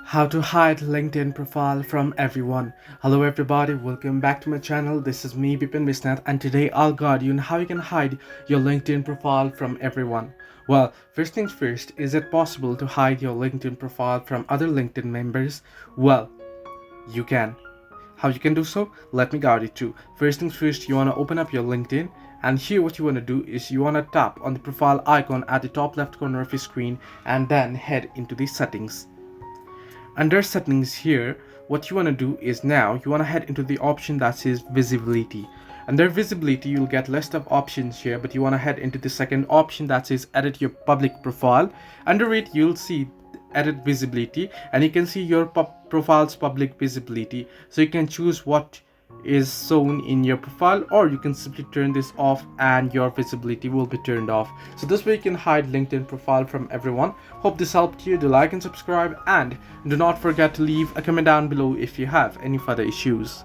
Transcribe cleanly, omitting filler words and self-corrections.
How to hide LinkedIn profile from everyone. Hello everybody, welcome back to my channel. This is me Bipin Bisnath, and today I'll guide you on how you can hide your LinkedIn profile from everyone. Well, first things first, is it possible to hide your LinkedIn profile from other LinkedIn members? Well, you can. How you can do so? Let me guide you through. First things first, you want to open up your LinkedIn, and here what you want to do is you want to tap on the profile icon at the top left corner of your screen and then head into the settings. Under settings here, what you want to do is now you want to head into the option that says visibility. Under visibility, you'll get list of options here, but you want to head into the second option that says edit your public profile. Under it, you'll see edit visibility, and you can see your profile's public visibility, so you can choose what is shown in your profile, or you can simply turn this off and your visibility will be turned off. So this way you can hide LinkedIn profile from everyone. Hope this helped you. Do like and subscribe, and do not forget to leave a comment down below if you have any further issues.